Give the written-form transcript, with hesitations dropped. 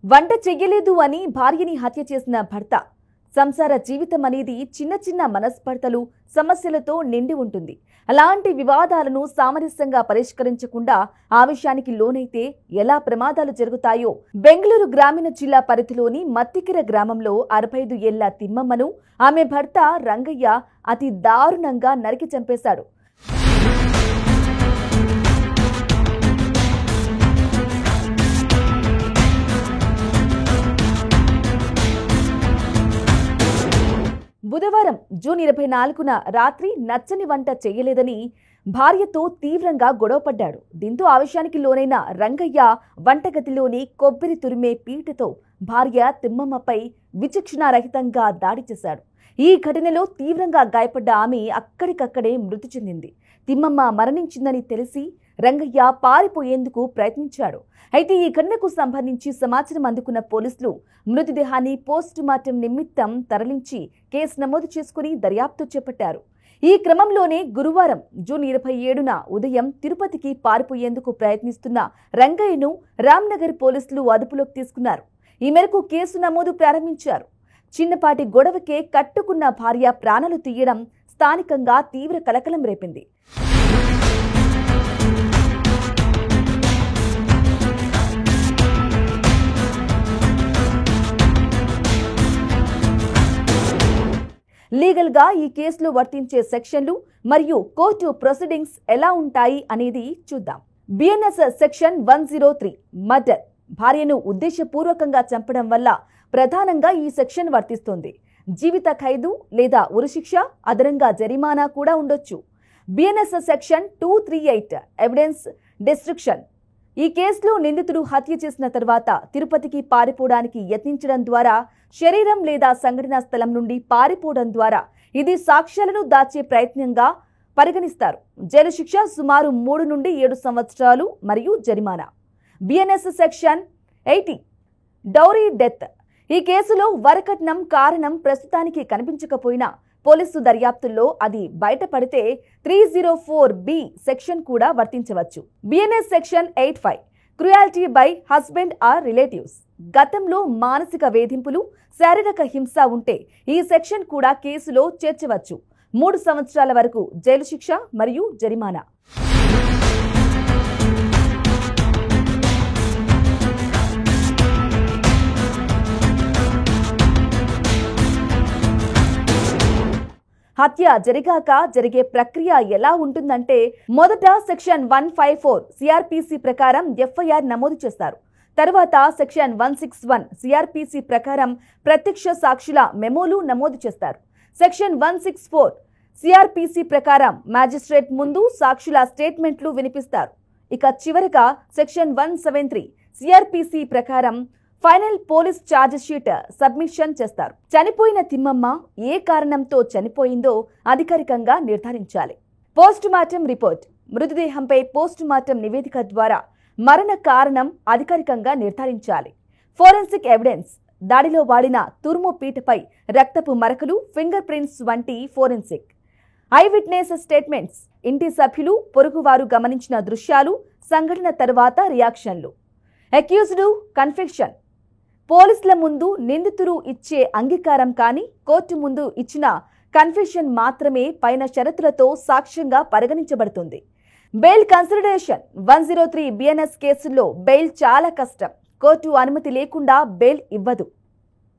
వంట చెయ్యలేదు అని భార్యని హత్య చేసిన భర్త. సంసార జీవితం అనేది చిన్న చిన్న మనస్పర్ధలు, సమస్యలతో నిండి ఉంటుంది. అలాంటి వివాదాలను సామరస్యంగా పరిష్కరించకుండా ఆవేశానికి లోనైతే ఎలా ప్రమాదాలు జరుగుతాయో బెంగళూరు గ్రామీణ జిల్లా పరిధిలోని మత్తికెర గ్రామంలో 65 ఏళ్ల తిమ్మమ్మను ఆమె భర్త రంగయ్య అతి దారుణంగా నరికి చంపేశాడు. బుధవారం జూన్ 24న రాత్రి నచ్చని వంట చేయలేదని భార్యతో తీవ్రంగా గొడవపడ్డాడు. దీంతో ఆవేశానికి లోనైన రంగయ్య వంటగదిలోని కొబ్బరి తురిమే పీటతో భార్య తిమ్మమ్మపై విచక్షణారహితంగా దాడి చేశాడు. ఈ ఘటనలో తీవ్రంగా గాయపడ్డ ఆమె అక్కడికక్కడే మృతి చెందింది. తిమ్మమ్మ మరణించిందని తెలిసి రంగయ్య పారిపోయేందుకు ప్రయత్నించాడు. అయితే ఈ ఘటనకు సంబంధించి సమాచారం అందుకున్న పోలీసులు మృతదేహాన్ని పోస్టుమార్టం నిమిత్తం తరలించి కేసు నమోదు చేసుకుని దర్యాప్తు చేపట్టారు. ఈ క్రమంలోనే గురువారం జూన్ 27న ఉదయం తిరుపతికి పారిపోయేందుకు ప్రయత్నిస్తున్న రంగయ్యను రామ్నగర్ పోలీసులు అదుపులోకి తీసుకున్నారు. ఈ మేరకు కేసు నమోదు ప్రారంభించారు. చిన్నపాటి గొడవకే కట్టుకున్న భార్య ప్రాణాలు తీయడం స్థానికంగా తీవ్ర కలకలం రేపింది. లీగల్ గా ఈ కేసులో వర్తించే సెక్షన్లు మరియు కోర్టు ప్రొసీడింగ్స్ ఎలా ఉంటాయి అనేది చూద్దాం. బిఎన్ఎస్ సెక్షన్ 103 మర్డర్, భార్యను ఉద్దేశపూర్వకంగా చంపడం వల్ల ప్రధానంగా ఈ సెక్షన్ వర్తిస్తుంది. జీవిత ఖైదు లేదా ఉరిశిక్ష, అదనంగా జరిమానా కూడా ఉండొచ్చు. BNS section 238 evidence destruction. ఈ కేసులో నిందితుడు హత్య చేసిన తర్వాత తిరుపతికి పారిపోవడానికి యత్నించడం ద్వారా, శరీరం లేదా సంఘటనా స్థలం నుండి పారిపోవడం ద్వారా ఇది సాక్ష్యాలను దాచే ప్రయత్నంగా పరిగణిస్తారు. జైలు శిక్ష సుమారు 3 నుండి 7 సంవత్సరాలు మరియు జరిమానా. BNS section 80 dowry death. ఈ కేసులో వరకట్నం కారణం ప్రస్తుతానికి కనిపించకపోయినా పోలీసు దర్యాప్తుల్లో అది బయటపడితే 304B సెక్షన్ కూడా వర్తించవచ్చు. BNS section 85 cruelty by husband or relatives. గతంలో మానసిక వేధింపులు, శారీరక హింస ఉంటే ఈ సెక్షన్ కూడా కేసులో చేర్చవచ్చు. 3 సంవత్సరాల వరకు జైలు శిక్ష మరియు జరిమానా. హత్య జరిగాక జరిగే ప్రక్రియ ఎలా ఉంటుందంటే, మొదట సెక్షన్ 154 సిఆర్పిసి ప్రకారం ఎఫ్ఐఆర్ నమోదు చేస్తారు. తర్వాత సెక్షన్ 161 సిఆర్పిసి ప్రకారం ప్రత్యక్ష సాక్షుల మెమోలు నమోదు చేస్తారు. సెక్షన్ 164 సిఆర్పిసి ప్రకారం మ్యాజిస్ట్రేట్ ముందు సాక్షుల స్టేట్మెంట్లు వినిపిస్తారు. ఇక చివరగా సెక్షన్ 173 సిఆర్పిసి ప్రకారం final police charge sheet submission చేస్తారు. చనిపోయిన తిమ్మమ్మ ఏ కారణంతో చనిపోయిందో అధికారికంగా నిర్ధారించాలి. Postmortem report. మృతదేహంపై పోస్టుమార్టం నివేదిక ద్వారా మరణ కారణం అధికారికంగా నిర్ధారించాలి. Forensic evidence. దాడిలో వాడిన తురుము పీటపై రక్తపు మరకలు, ఫింగర్ ప్రింట్స్ వంటి ఫోరెన్సిక్. I witness statements. ఇంటి సభ్యులు, పొరుగువారు గమనించిన దృశ్యాలు, సంఘటన తర్వాత రియాక్షన్లు. Accused confession. పోలీసుల ముందు నిందితుడు ఇచ్చే అంగీకారం కానీ కోర్టు ముందు ఇచ్చిన కన్ఫెషన్ మాత్రమే పైన షరతులతో సాక్ష్యంగా పరిగణించబడుతుంది. Bail consideration. 103 బిఎన్ఎస్ కేసుల్లో బెయిల్ చాలా కష్టం. కోర్టు అనుమతి లేకుండా బెయిల్ ఇవ్వదు.